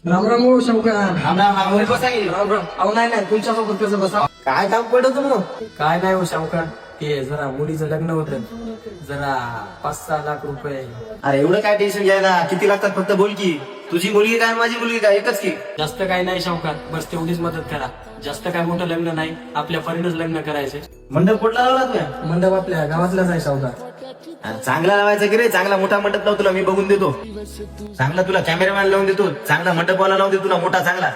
राम राम हो शंकर. राम राम राम बसा की. राम राम. अहो नाही नाही तुमच्यासोबत कसं बसा. काय काम पडत मग? काय नाही हो शंकर, ते जरा मुलीचं लग्न होतं, जरा 5-6 लाख रुपये. अरे एवढं काय टेन्शन घ्यायला, किती लागतात फक्त बोल की. तुझी मुलगी काय माझी मुलगी काय एकच की. जास्त काय नाही शंकर, बस तेवढीच मदत करा. जास्त काय मोठं लग्न नाही, आपल्या परीनच लग्न करायचे. मंडप कुठला लावला तुझ्या? मंडप आपल्या गावातलाच आहे सावकार. चांगला लावायचा की रे, चांगला मोठा मंडप लाव तुला मी बघून देतो. चांगला तुला कॅमेरामॅन लावून देतो, चांगला मंडपवाला लावून देतो तुला मोठा चांगला.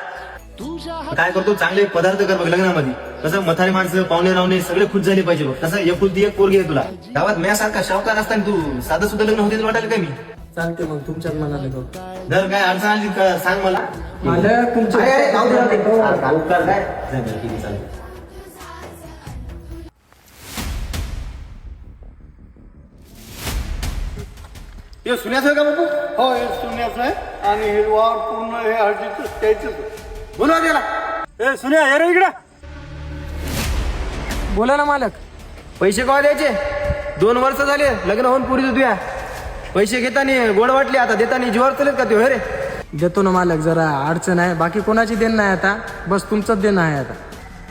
काय करतो, चांगले पदार्थ कर बघ लग्नामध्ये. कसं म्हातारी माणसं पाहुणे रावणे सगळे खुश झाले पाहिजे बघ. कसं एकुलती एक पोरगी आहे तुला. गावात म्यासारखा शावकार असताना तू साधं सुद्धा लग्न होते वाटायला का मी. चालते मग तुमच्याच मनाला करू. जर काय अडचण आली का सांग मला. मला तुमच्या अरे, अरे, जाऊ दे, जाऊ दे. उपकार काय जा, जा, ठीक आहे, चालतंय. हे सुन्याचं आहे का बापू? हो हे सुन्याचं आहे आणि हिरवावर पूर्ण हे हळदीचं त्याच बोलवा त्याला. हे सुन्या हे रे इकडे. बोला ना मालक. पैसे केव्हा द्यायचे? 2 वर्ष झाले लग्न होऊन पुरी तुझ्या. पैसे घेताना गोड वाटले, आता देताना जीवावर चलेत का ते? रे देतो ना मालक, जरा अडचण आहे, बाकी कोणाची देणं नाही आता, बस तुमचंच देणं आहे आता.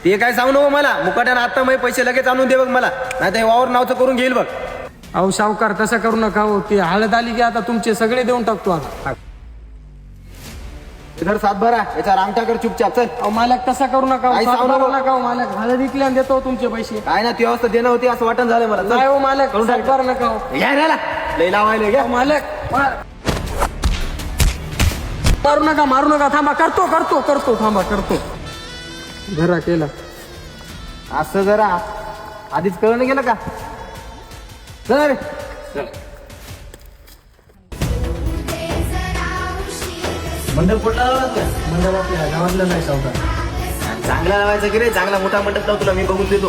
ते काय सांगू नको मला. मुकाट्यानं आता मग पैसे लगेच आणून दे बघ मला, नाही तर वावर नावचं करून घेईल बघ. अहो सावकार तसं करू नका हो, ती हळद आली की आता तुमचे सगळे देऊन टाकतो आता. इधर 7 भरा, याचा रांगटा कर चुपचाप चल. अहो मालक तसं करू नका हो, काही सांगू सावकार नको. नका हो मालक, हळद विकल्याने देतो तुमचे पैसे. काय ना ती अवस्था देणं होती असं वाटण झालं मला. चल. नाही हो मालक, करून टाक. सावकार नका हो. या रे ला. लय लावायला घ्या. अहो, मालक मारू नका, थांबा, करतो थांबा, करतो. घरा केला. असं जरा आधीच कळलं गेलं का? चल रे. मंडप कुठला लावला तुला? मंडप आपल्या गावातलं नाही सावकार. चांगला लावायचा की रे, चांगला मोठा मंडप लाव तुला मी बघून देतो.